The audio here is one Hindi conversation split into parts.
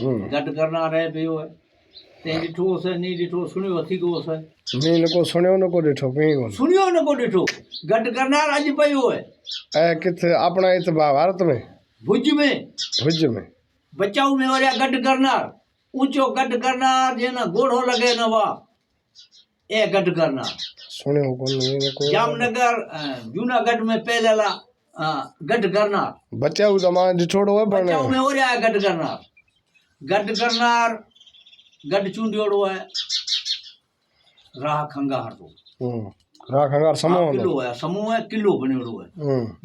गट करना रहे पियो है ते डिठो से नी डिठो सुनियो थी को से मी नको सुनियो नको डिठो कहीं को सुनियो न को डिठो गट करना आज पियो है ए किथे अपना इत भारत में भुज में बचाऊ में और गट करना ऊंचो गट करना जे ना गोढ़ो लगे न वा ए गट करना सुनियो कोन नको जामनगर जूनागढ़ में पहलेला गट करना बचाऊ जमा डिठोड़ो है बने बचाऊ में और गट करना गट चूंडियोड़ो है राह खंगार तो राह खंगार समूह है किलो बनियोड़ो है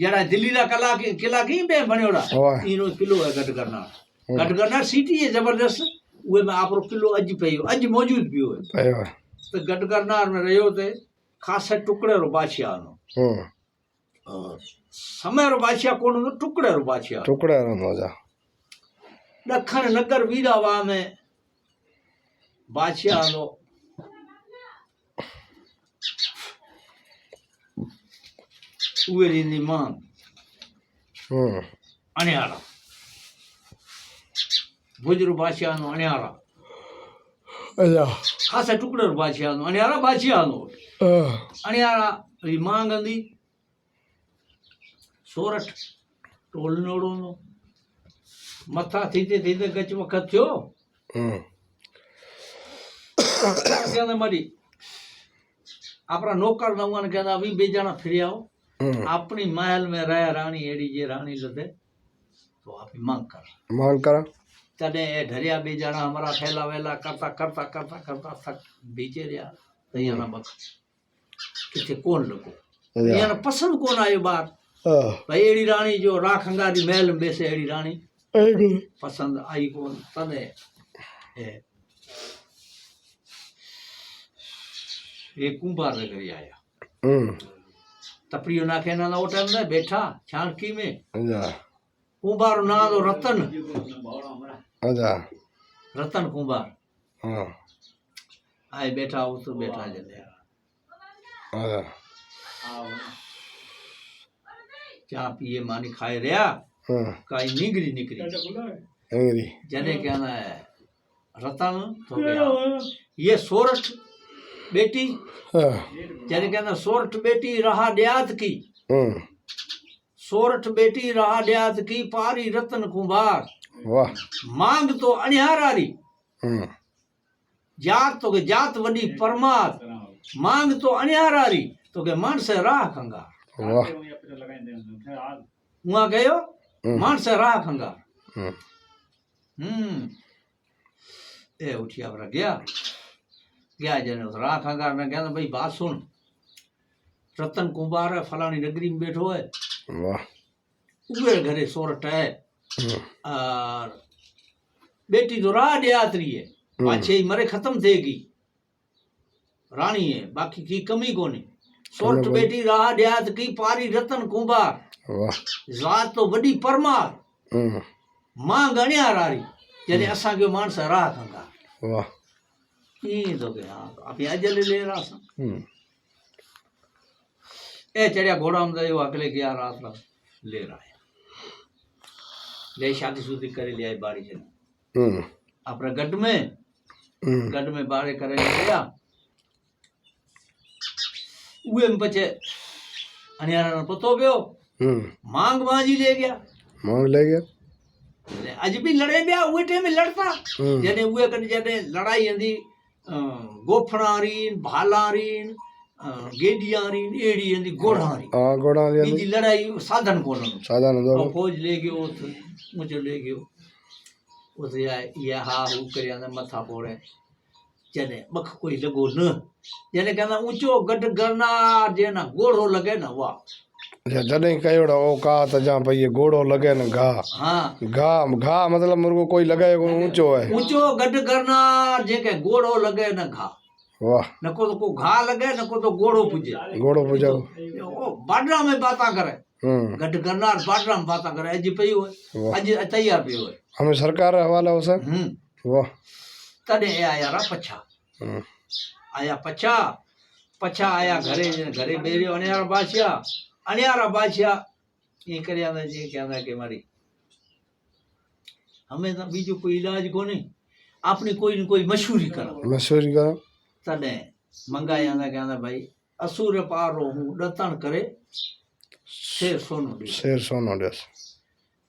जड़ा दिल्ली दा किला की बे बनियोड़ा इनो किलो है गट करना सिटी है जबरदस्त उए में आपरो किलो अज पयो अज मौजूद पियो है तो गट करना में रहियो ते खासा टुकड़े रो बादशाह नो समय रो बादशाह कोन नो टुकड़े रो मजा दखण नगर वीरावा में बादशाह नो उए री मांग अनियारा भुजरू बादशाह नो अनियारा खासा टुकड़े रो बादशाह नो अनियारा बादशाह नो अनियारा री मांग अंदी सोरठ टोलनोड़ो नो मथा थीते गच वक्त थियो कहंदा मरी अपना नौकर नौवन कहंदा भी बेजाना फिर आओ अपनी महल में रह रानी एड़ी जे रानी लदे तो आप मांग कर तने ढरिया बेजाना हमारा फैला वेला करता थक बीचे रिया तैयारा बक किथे कौन लगो यार पसंद कौन आयो बात भाई एड़ी रानी जो राखंगा दी महल में बेसे एड़ी रानी पसंद आई कौन तने ये कुंभार ने करी आया तपड़ियो नाखे ना वो टाइम में बैठा छानकी में कुंभार ना तो रतन कुंभार आए बैठा उस बैठा जले चाह पिए मानी खाए रहा काई निगरी जने कहना है रतन तो गया ये सोरठ बेटी जने कहना सोरठ बेटी रहा देहात की पारी रतन कुंभार मांग तो अनिहारारी जात वडी परमात मांग तो अनिहारारी तो के मन से राह खंगार वहां गयो मन से राह खंगार ए उठिया पर गया जने राह खंगार ने कहना भाई बात सुन रतन कुंभार है फलानी नगरी में बैठो है उबे घरे सोरठ है और बेटी तो राह देहातरी है पाछे ही मरे खत्म थेगी रानी है बाकी की कमी कोनी सोरठ बेटी राह देहात की पारी रतन कुंभार जात तो बड़ी परमार मां गणिया रारी जने असा के मानस राह खंगार वाह ये तो के हां आप अजल ले रहा सा ए चढ़िया घोड़ा में जो अगले गया रात ले रहा है ले शादी शुदी करे ले आई बाड़ी से अपने गढ़ में बाड़े करे गया उए में बचे अनियारा ने पतो पियो मांग बाजी ले गया अज भी लड़े गया उए टाइम में लड़ता जने उए कने जने लड़ाई अंदी गोफणारीन भालारीन गेडियारीन एड़ी अंदी गोढ़ारी जी लड़ाई साधन कोन फौज ले गयो मुझे ले गयो उस या हा हु करया ने मथा पोड़े जने बख कोई लगो न जने कहना ऊंचो गड करना जेना गोड़ो लगे न वा जने कयोड़ा ओ का त जा भई गोड़ो लगे न घा घा मतलब मुर्गो कोई लगाए ऊंचो है ऊंचो गड करना जेके गोड़ो लगे न घा वाह नको तो को घा लगे नको तो गोड़ो पुजे ओ बाडरा में बाता करे गड करना बाडरा में बाता करे अज पई हो अज तैयार पई हो हमें सरकार हवाला हो सर वाह तने आया रा पछा आया घरे बेरियो अनियारा बादशाह ये करया ने जी कहना के मारी हमें तो बीजो कोई इलाज कोने अपनी कोई न कोई मशहूरी करो मशहूरी करो तॾहिं मंगाया कहंदा भाई असुर पारो हूँ ॾतण करे शेर सोनू ॾे शेर सोनो दस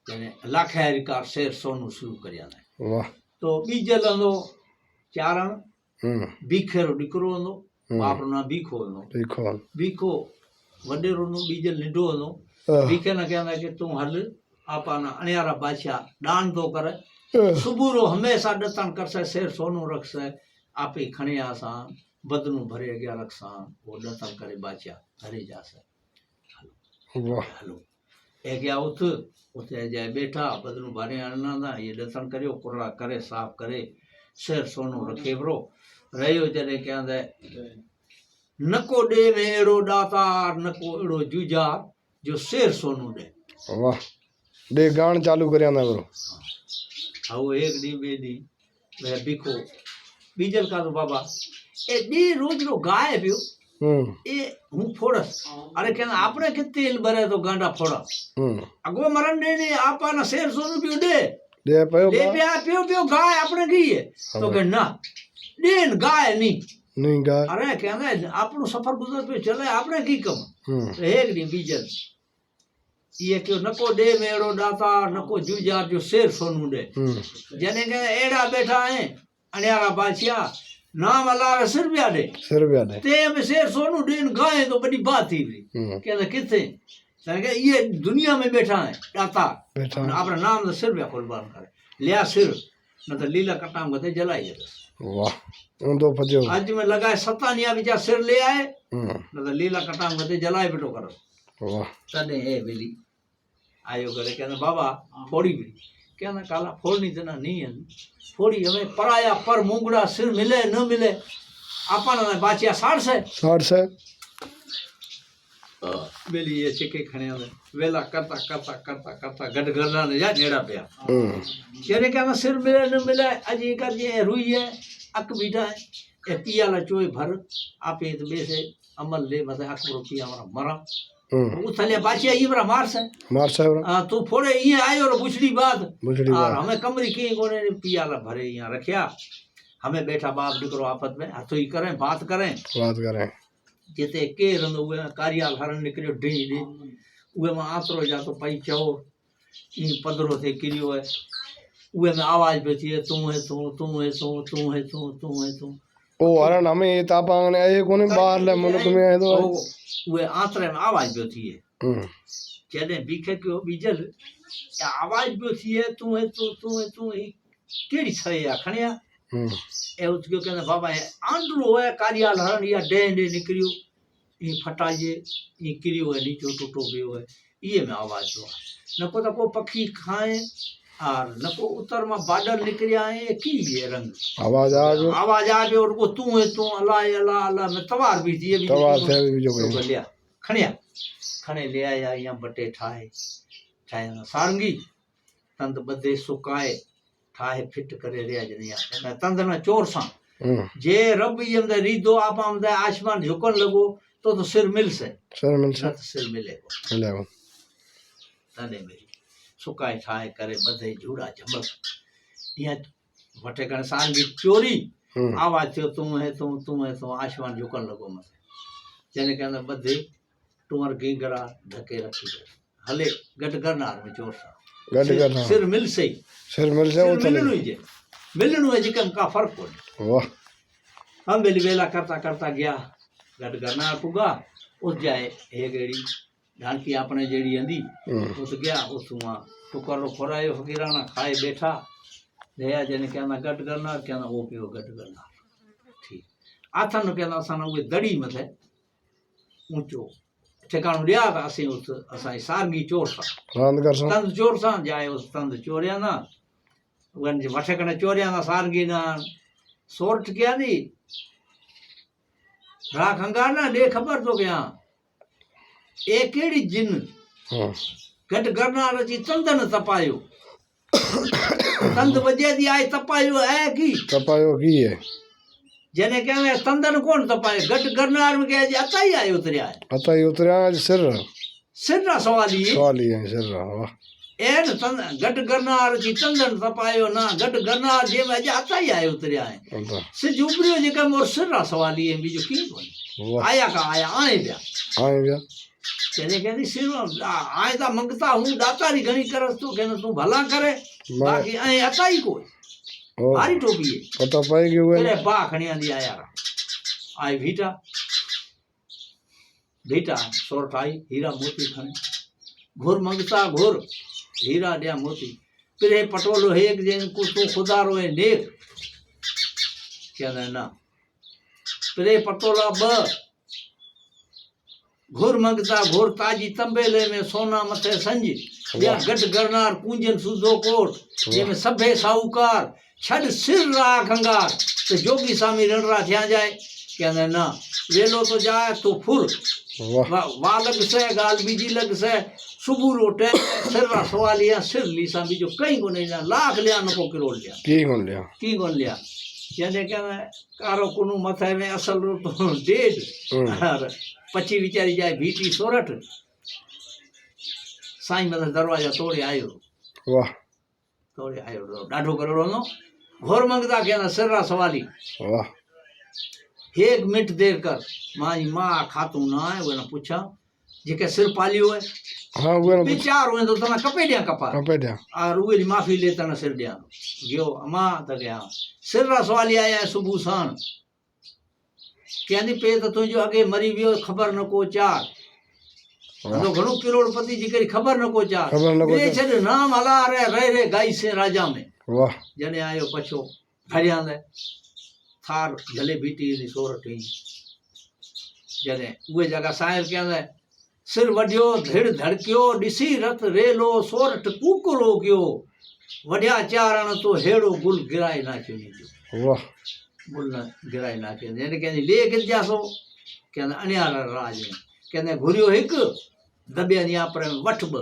यानी लाखे रिकार शेर सोनू शुरू करिया वाह तो बीजल हूंदो चारण हम्म बीखेरो ॾिकरो हूंदो बाप जो नाम बीखो हूंदो देखो बीखो वॾेरो हूंदो बीजल निंढो हूंदो बीखे न कहंदा कि तूं हल आपा न अणियारा बादशाह दान तो कर सुबह रो हमेशा ॾतण करसे शेर सोनू रखसे आपे खणे आसां बदनू भरे अॻियां रखसां वो ॾतण करे बादशाह घरे जासे वाह हलो ए गया उते जाए बैठा बदनू भरे आणंदा ये ॾतण करियो कुरड़ा करे साफ़ करे शेर सोनू रखे पियो रहियो जॾहिं कहंदे नको ॾे में अहिड़ो ॾातार नको अहिड़ो जूझार जो शेर सोनू ॾे वाह दे गान चालू करया ना करो हाँ वो एक डी बे डी वह बिको बीजल का तो बाबा ए डी रोज रो गाय पियो ए हूँ फोड़स अरे कहना आपने कितने तेल भरे तो गांडा फोड़ा अगो मरण दे ने आपा ना शेर सोनू पियो दे पियो पियो गाय आपने की है तो कह ना देन गाय नहीं गाय अरे कहना आपनो सफर गुजर पे चले आपने की कम एक डी बीजल ये क्यों नको दे मेड़ो दाता नको जूझार जो शेर सोनू दे जने के एड़ा बैठा है अनियारा बादशाह नाम अल्लाह सिर बिया दे ते में शेर सोनू देन गाय तो बड़ी बात थी कहना किथे के ये दुनिया में बैठा है दाता अपना नाम तो सिर बिया कुर्बान करे लिया सिर न तो लीला कटाम गते जलाई वाह उन तो फजो आज में लगाए सतानिया बिचा सिर ले आए न तो लीला कटाम गते जलाई बेटो करो वाह तने ए बेली आयो करे कहना बाबा फोड़ी भी कहना काला फोड़नी तना नहीं है फोड़ी हमें पराया पर मुंगड़ा सिर मिले न मिले अपन ने बाचिया 60 से बेली ये चिके खणे वेला करता करता करता करता गडगरना ने जा नेड़ा पिया चेरे कहना सिर मिले न मिले अजी कर जे रुई है अक बीठा है ए पिया ला चोय भर आपे तो बेसे अमल ले मसे अक रो पिया मरा उथले बाचिया इबरा मार से तू फोड़े ये आयो रो बुछड़ी बात और हमें कमरी की कोने पिया ला भरे यहाँ रखिया हमें बैठा बाप निकरो आपस में हथोई करें बात करें जिते के रंद उए कारियाल हरण निकलियो डी डी उए में आतरो जा तो पई चो इन पदरो थे किरियो है उए में आवाज बेची है तू है तू तू है तू तू है तू तू है तू ओ हरण हमें तापांगने आए कोने बाहर ले मुल्क में है तो उए आतरे में आवाज बेची है जने बीखे क्यों बीजल आवाज बेची है तू है तू तू है तू केड़ी छे या खणिया ए उत क्यों कहना बाबा आंडरो है कारियाल हरण या डे डे निकलियो ई फटाजे ई किरियो है नीचो टूटो गयो है ये में आवाज जो नको तो को पक्षी खाए और नको उत्तर में बादल निकलिया है की ये रंग आवाज आ गयो और वो तू है तू अल्लाह अल्लाह अल्लाह में तवार भी थी भी तवार थे भी जो लिया खणिया खणे ले आया या बटे ठाए ठाए ना सारंगी तंद बदे सुकाए ठाए फिट करे रिया जनिया मैं तंद ना चोर सा जे रब ये अंदर रीदो आप हमदे आसमान झुकन लगो तो सिर मिल से सिर मिलेगो तने मेरी सुकाए ठाए करे बधे झूड़ा झमक या वटे कण सारंगी चोरी आवाज थियो तू है तू आसमान झुकन लगो मथे जने कहंदा बधे तुमर गेंगरा ढके रखी हले गट करनार में चोर सा सिर मिल से मिलनु है जिकम का फर्क कोनी वाह हम बेली वेला करता करता गया गट करनार पुगा उस जाए हे गेड़ी ढांकी अपने जेड़ी अंदी उस गया उस वहां टुकरो खोरायो फकीराना खाए बैठा दया जने कहना गट करनार कहना वो पियो गट करनार ठीक आथन कहना असाना उए दड़ी मथे ऊंचो ठिकाणो दिया असीं उस असां सारंगी चोर सा तंद चोर सा जाए उस तंद चोरिया ना वन वठे कने चोरिया ना सारंगी ना सोरठ किया नी राख हंगार ना दे खबर तो क्या ए केड़ी जिन गट गरनार जी तंदन तपायो तंद वजे दी आई तपायो है की है जने कहवे तंदन कौन तपाए गट गरनार में कहे अता ही उतरिया है सिर ना सवाल ही है सिर एन घट गरनार की चंदन तपायो ना घट गरनार जे में आता ही आए उतरिया है अच्छा सिज उपरियो जेका मोर सिर सवाली है बीजो की कोन वाह आया का आया आए बिया आए गया कहने सिर आए ता मंगता हूँ दातारी घणी करस तो कहने तू भला करे बाकी आए आता ही कोई ओ भारी टोपी है पता पाई गयो तेरे बा खणिया दी आया आई भीटा भीटा सोरठ आई हीरा मोती खणे घोर मंगता घोर हीरा दिया मोती फिर पटोलो एक जन को तो खुदा रोए नेक कहना ना फिर पटोला ब घोर मंगता घोर ताजी तंबेले में सोना मथे संज या गट गरनार कुंजन सुधो कोट जे में सभे साहूकार छड़ सिर राख अंगार तो जोगी स्वामी रणरा थिया जाए कहना ना वेलो तो जाए तो फुर वाह लग से गाल बीजी लग से सुबह रोटे सिर सवालिया सिर लीसा बीजो कहीं को नहीं लाख लिया नको किरोड़ लिया की कोन लिया जने कहना कारो कुनु मथे में असल रो तो 1.5 और पची विचारी जाए भीटी सोरठ साईं मतलब दरवाजा तोड़े आयो वाह तोड़े आयो डाढो करोड़ो नो घोर मंगता कहना सिर सवाली वाह 1 मिनट देर कर माई मां खातू ना है वो पूछा जेके सिर पालियो है हां वो विचार हो तो तना कपे दिया कपा और उहे माफी ले तना सिर दिया गयो अमा त गया सिर सवाली आया सुबह सान कहनी पे तो तुझो अगे मरी वियो खबर न को चार तो घणो करोड़पति जी करी खबर न को चार बे छड़ नाम हला रे गाई से राजा में वाह जने आयो पछो घड़िया ले थार झले बीटी नी सोरठ जने उहे जगह साहिर कहंदा सिर वडियो धिड़ धड़कियो दिसी रत रेलो सोरठ कूकलो गयो वडिया चारण तो हेड़ो गुल गिराए ना चुनी वाह गुल गिराए ना चुनी जने कहंदी ले गिर जासो कहंदा अनियार राज में कहंदा घुरियो एक दबिया निया पर वठ ब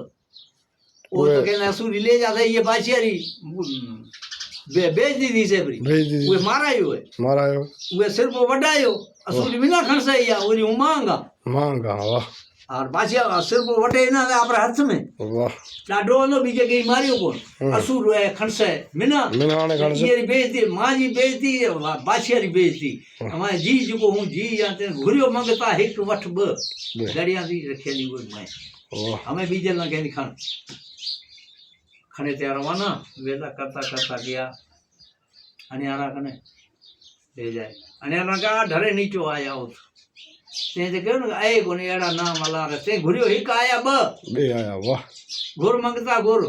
ओ तो कहंदा सूरी ले जाते ये बाचियारी बेच दी से बरी वे मारायो वे सिर को वडायो असुरी बिना खणसे या ओरी उमांगा मांगा वाह और बाचिया सिर को वटे ना आपरे हाथ में वाह डाडो नो बीजे के मारियो कोन असुर है खणसे मिना ने खणसे ये बेइज्जती मां जी बेइज्जती बाचिया री बेइज्जती हमारे जी जो हूं जी जाते घुरियो मंगता एक वठ ब गड़िया दी रखेली वो मैं वाह हमें बीजे ना कहनी खण खने ते रवाना वेला करता करता गया अनियारा कने ले जाए अनियारा का ढरे नीचो आया उस ते कहो ना आए कोने एड़ा नाम अला रे ते घुरियो हिक आया बे आया वाह घोर मंगता घोर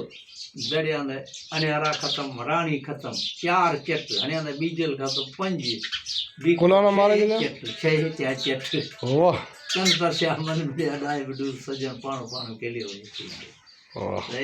जड़िया ने अनियारा खत्म रानी खत्म 4 चट अनिया ने बीजल खत्म 5 कोलाना मारे चट 6 चट वाह कंतर श्याम मन में अडाए बडू सजन पाणो पाणो के लिए वाह